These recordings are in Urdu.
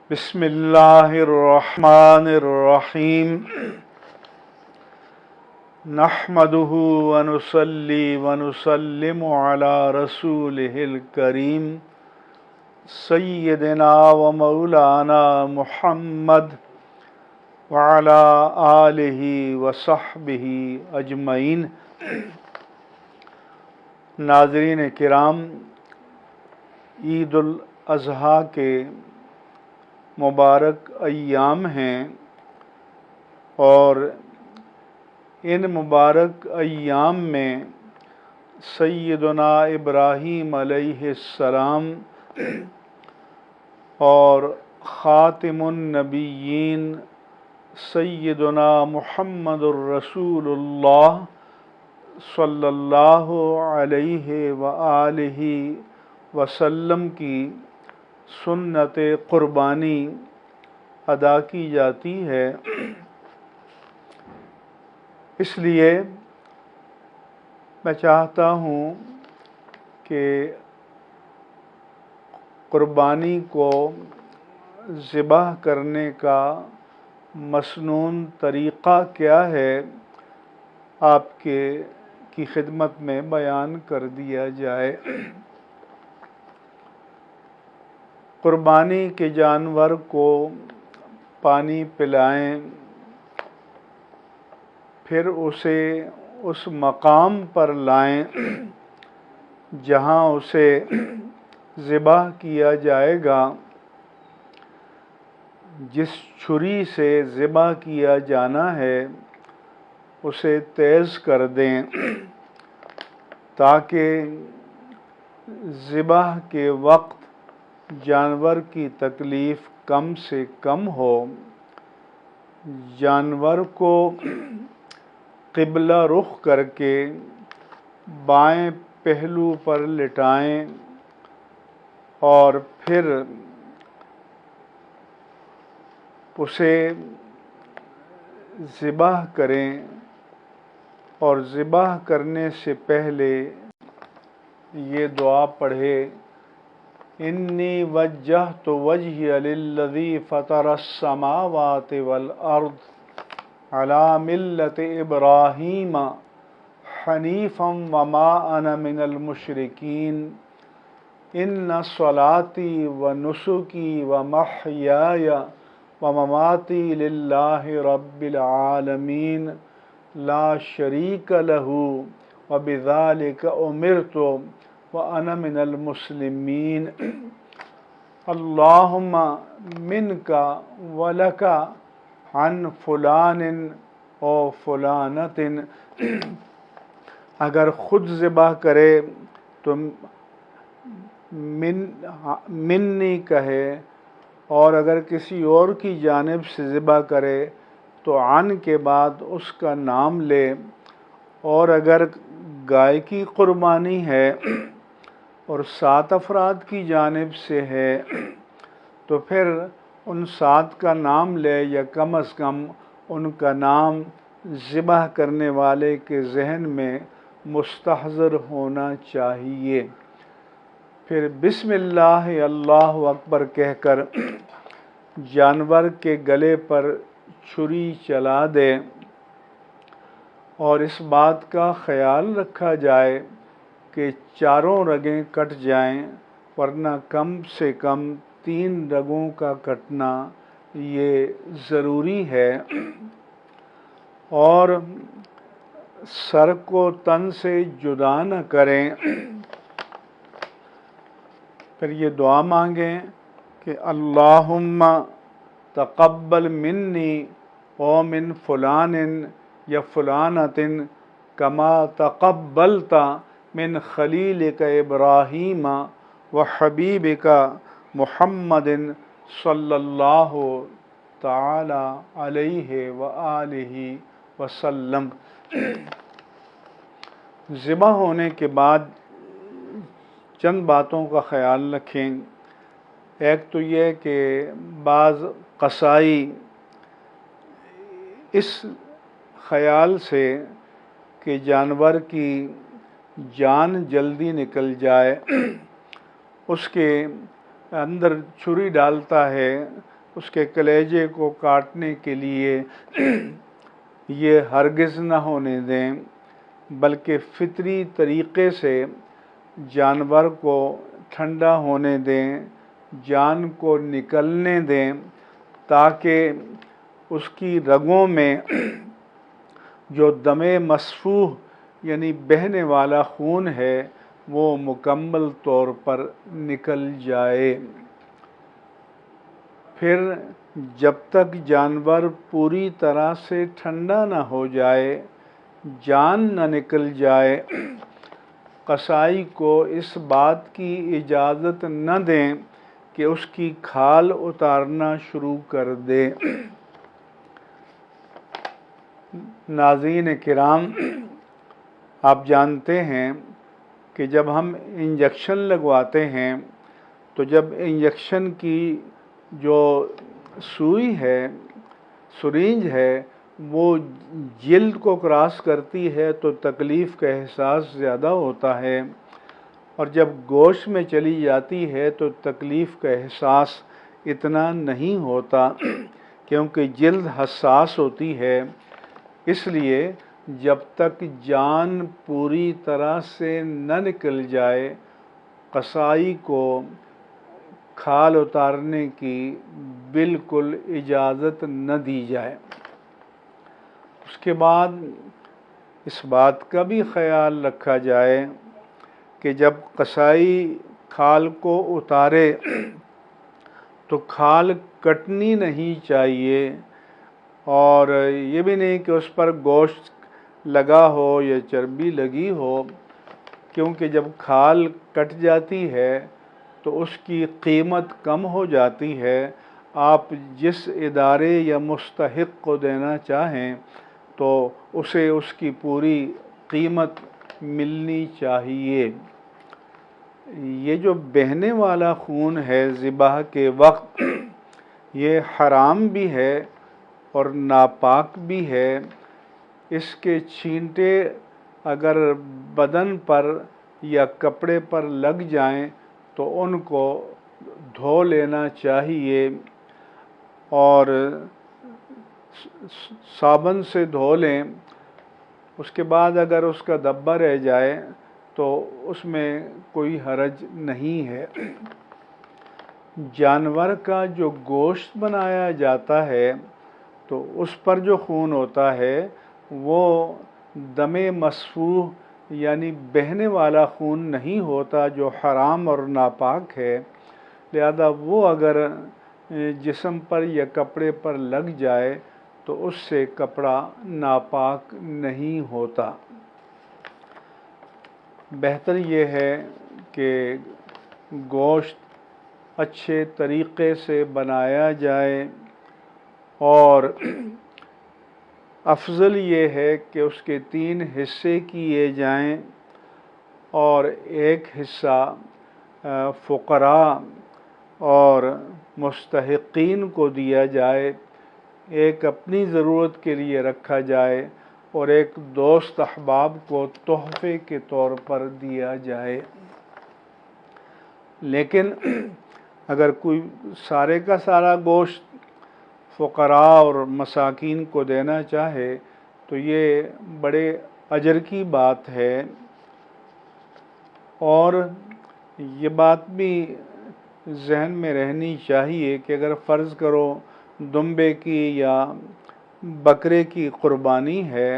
بسم اللہ الرحمن الرحیم نحمده ونصلی ونسلم علی رسولہ الکریم سیدنا و مولانا محمد وعلی آلہ وصحبہ اجمعین۔ ناظرین کرام، عید الاضحیٰ کے مبارک ایام ہیں اور ان مبارک ایام میں سیدنا ابراہیم علیہ السلام اور خاتم النبیین سیدنا محمد الرسول اللہ صلی اللہ علیہ وآلہ وسلم کی سنت قربانی ادا کی جاتی ہے۔ اس لیے میں چاہتا ہوں کہ قربانی کو ذبح کرنے کا مسنون طریقہ کیا ہے آپ کی خدمت میں بیان کر دیا جائے۔ قربانی کے جانور کو پانی پلائیں، پھر اسے اس مقام پر لائیں جہاں اسے ذبح کیا جائے گا۔ جس چھری سے ذبح کیا جانا ہے اسے تیز کر دیں تاکہ ذبح کے وقت جانور کی تکلیف کم سے کم ہو۔ جانور کو قبلہ رخ کر کے بائیں پہلو پر لٹائیں اور پھر اسے ذبح کریں، اور ذبح کرنے سے پہلے یہ دعا پڑھے: انی وجہت وجہی للذی فطر السماوات والارض علی ملت ابراہیم حنیفا وما انا من المشرکین ان صلاتی ونسکی ومحیای ومماتی للہ رب العالمین لا شریک لہ وبذالک امرت وَأَنَا مِنَ الْمُسْلِمِينَ اللہم منکا ولکا عن فلان او فلانت۔ اگر خود ذبح کرے تو منی کہے، اور اگر کسی اور کی جانب سے ذبح کرے تو عن کے بعد اس کا نام لے، اور اگر گائے کی قربانی ہے اور 7 افراد کی جانب سے ہے تو پھر ان 7 کا نام لے، یا کم از کم ان کا نام ذبح کرنے والے کے ذہن میں مستحضر ہونا چاہیے۔ پھر بسم اللہ اللہ اکبر کہہ کر جانور کے گلے پر چھری چلا دے، اور اس بات کا خیال رکھا جائے کہ چاروں رگیں کٹ جائیں، ورنہ کم سے کم 3 رگوں کا کٹنا یہ ضروری ہے۔ اور سر کو تن سے جدا نہ کریں۔ پھر یہ دعا مانگیں کہ اللہم تقبل منی و من فلان یا فلانت کما تقبلت من خلیلک ابراہیم و حبیبک محمد صلی اللہ تعالی علیہ وآلہ وسلم۔ ذبح ہونے کے بعد چند باتوں کا خیال رکھیں۔ ایک تو یہ کہ بعض قصائی اس خیال سے کہ جانور کی جان جلدی نکل جائے اس کے اندر چھری ڈالتا ہے اس کے کلیجے کو کاٹنے کے لیے یہ ہرگز نہ ہونے دیں، بلکہ فطری طریقے سے جانور کو ٹھنڈا ہونے دیں، جان کو نکلنے دیں، تاکہ اس کی رگوں میں جو دم مسفوح یعنی بہنے والا خون ہے وہ مکمل طور پر نکل جائے۔ پھر جب تک جانور پوری طرح سے ٹھنڈا نہ ہو جائے، جان نہ نکل جائے، قصائی کو اس بات کی اجازت نہ دیں کہ اس کی کھال اتارنا شروع کر دے۔ ناظرین کرام، آپ جانتے ہیں کہ جب ہم انجیکشن لگواتے ہیں تو جب انجیکشن کی جو سوئی ہے، سرنج ہے، وہ جلد کو کراس کرتی ہے تو تکلیف کا احساس زیادہ ہوتا ہے، اور جب گوشت میں چلی جاتی ہے تو تکلیف کا احساس اتنا نہیں ہوتا، کیونکہ جلد حساس ہوتی ہے۔ اس لیے جب تک جان پوری طرح سے نہ نکل جائے، قصائی کو کھال اتارنے کی بالکل اجازت نہ دی جائے۔ اس کے بعد اس بات کا بھی خیال رکھا جائے کہ جب قصائی کھال کو اتارے تو کھال کٹنی نہیں چاہیے، اور یہ بھی نہیں کہ اس پر گوشت لگا ہو یا چربی لگی ہو، کیونکہ جب کھال کٹ جاتی ہے تو اس کی قیمت کم ہو جاتی ہے۔ آپ جس ادارے یا مستحق کو دینا چاہیں تو اسے اس کی پوری قیمت ملنی چاہیے۔ یہ جو بہنے والا خون ہے ذبح کے وقت، یہ حرام بھی ہے اور ناپاک بھی ہے۔ اس کے چھینٹے اگر بدن پر یا کپڑے پر لگ جائیں تو ان کو دھو لینا چاہیے، اور صابن سے دھو لیں۔ اس کے بعد اگر اس کا دبا رہ جائے تو اس میں کوئی حرج نہیں ہے۔ جانور کا جو گوشت بنایا جاتا ہے تو اس پر جو خون ہوتا ہے وہ دم مسفوح یعنی بہنے والا خون نہیں ہوتا، جو حرام اور ناپاک ہے۔ لہذا وہ اگر جسم پر یا کپڑے پر لگ جائے تو اس سے کپڑا ناپاک نہیں ہوتا۔ بہتر یہ ہے کہ گوشت اچھے طریقے سے بنایا جائے، اور افضل یہ ہے کہ اس کے 3 حصے کیے جائیں، اور ایک حصہ فقراء اور مستحقین کو دیا جائے، ایک اپنی ضرورت کے لیے رکھا جائے، اور ایک دوست احباب کو تحفے کے طور پر دیا جائے۔ لیکن اگر کوئی سارے کا سارا گوشت فقراء اور مساکین کو دینا چاہے تو یہ بڑے اجر کی بات ہے۔ اور یہ بات بھی ذہن میں رہنی چاہیے کہ اگر فرض کرو دمبے کی یا بکرے کی قربانی ہے،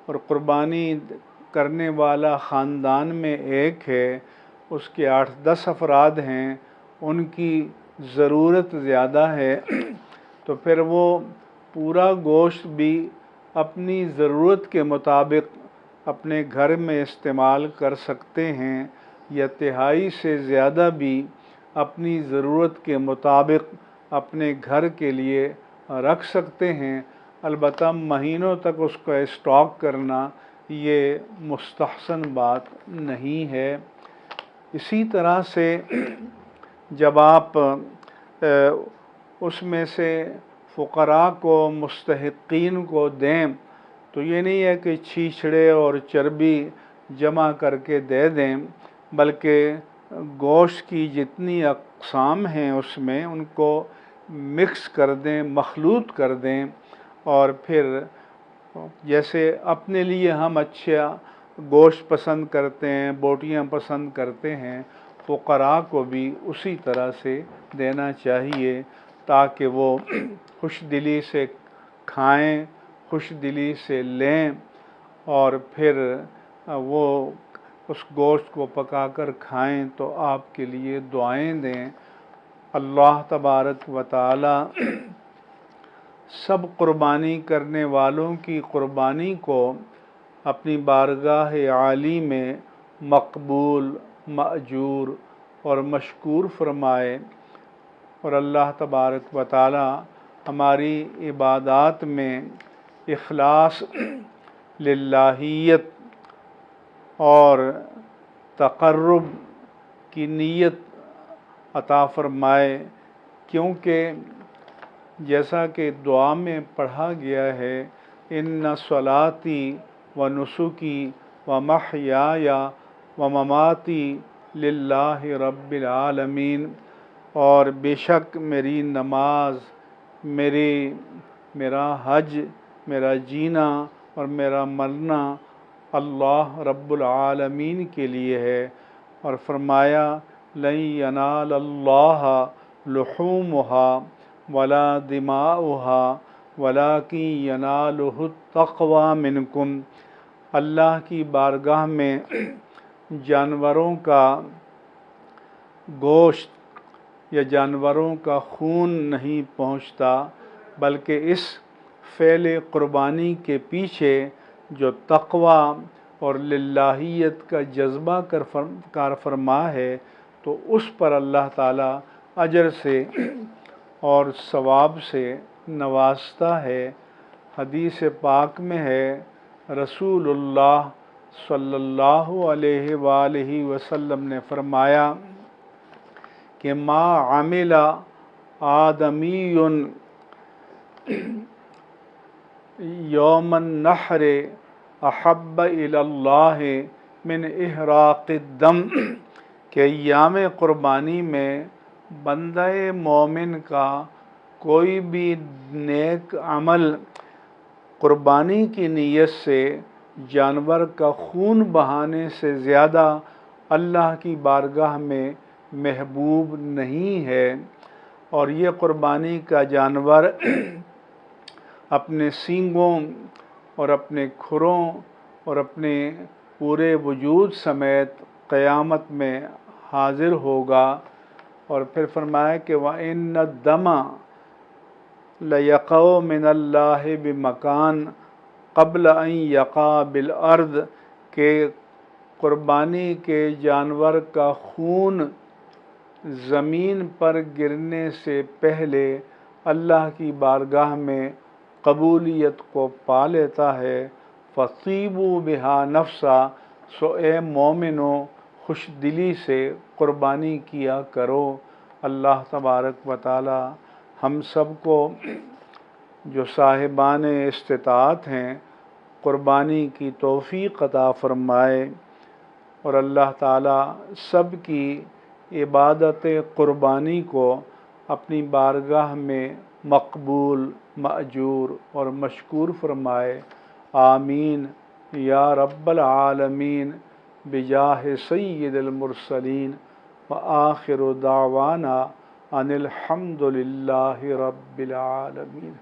اور قربانی کرنے والا خاندان میں ایک ہے، اس کے 8-10 افراد ہیں، ان کی ضرورت زیادہ ہے، تو پھر وہ پورا گوشت بھی اپنی ضرورت کے مطابق اپنے گھر میں استعمال کر سکتے ہیں، یا تہائی سے زیادہ بھی اپنی ضرورت کے مطابق اپنے گھر کے لیے رکھ سکتے ہیں۔ البتہ مہینوں تک اس کا اسٹاک کرنا یہ مستحسن بات نہیں ہے۔ اسی طرح سے جب آپ اس میں سے فقراء کو، مستحقین کو دیں تو یہ نہیں ہے کہ چھیچڑے اور چربی جمع کر کے دے دیں، بلکہ گوشت کی جتنی اقسام ہیں اس میں ان کو مکس کر دیں، مخلوط کر دیں، اور پھر جیسے اپنے لیے ہم اچھا گوشت پسند کرتے ہیں، بوٹیاں پسند کرتے ہیں، فقراء کو بھی اسی طرح سے دینا چاہیے تاکہ وہ خوش دلی سے کھائیں، خوش دلی سے لیں، اور پھر وہ اس گوشت کو پکا کر کھائیں تو آپ کے لیے دعائیں دیں۔ اللہ تبارک و تعالی سب قربانی کرنے والوں کی قربانی کو اپنی بارگاہ عالی میں مقبول، مأجور اور مشکور فرمائے، اور اللہ تبارک و تعالی ہماری عبادات میں اخلاص، للہیت اور تقرب کی نیت عطا فرمائے، کیونکہ جیسا کہ دعا میں پڑھا گیا ہے، ان صلاتی و نسکی و محیای و مماتی للہ رب العالمین، اور بے شک میری نماز، میرا حج، میرا جینا اور میرا مرنا اللہ رب العالمین کے لیے ہے، اور فرمایا لن ینال اللہ لحومها ولا دماؤها ولکن ینالہ التقوی منکم۔ اللہ کی بارگاہ میں جانوروں کا گوشت یا جانوروں کا خون نہیں پہنچتا، بلکہ اس فعل قربانی کے پیچھے جو تقوی اور للہیت کا جذبہ کار فرما ہے تو اس پر اللہ تعالی اجر سے اور ثواب سے نوازتا ہے۔ حدیث پاک میں ہے، رسول اللہ صلی اللہ علیہ وآلہ وسلم نے فرمایا کہ ما عمل آدمی یوم النحر احب الی اللہ من احراق الدم، کہ ایام قربانی میں بندہ مومن کا کوئی بھی نیک عمل قربانی کی نیت سے جانور کا خون بہانے سے زیادہ اللہ کی بارگاہ میں محبوب نہیں ہے، اور یہ قربانی کا جانور اپنے سینگوں اور اپنے کھروں اور اپنے پورے وجود سمیت قیامت میں حاضر ہوگا، اور پھر فرمایا کہ وَإِنَّ الدَّمَ لَيَقَعُ مِنَ اللَّهِ بِمَكَانٍ قبل ان یقع بالارض، کہ قربانی کے جانور کا خون زمین پر گرنے سے پہلے اللہ کی بارگاہ میں قبولیت کو پا لیتا ہے۔ فَطِيبُوا بِهَا نَفْسًا، سو اے مومنو خوش دلی سے قربانی کیا کرو۔ اللہ تبارک و تعالی ہم سب کو جو صاحبان استطاعت ہیں قربانی کی توفیق عطا فرمائے، اور اللہ تعالی سب کی عبادت قربانی کو اپنی بارگاہ میں مقبول، مأجور اور مشکور فرمائے۔ آمین یا رب العالمین، بجاہ سید المرسلین، وآخر دعوانا ان الحمد للہ رب العالمین۔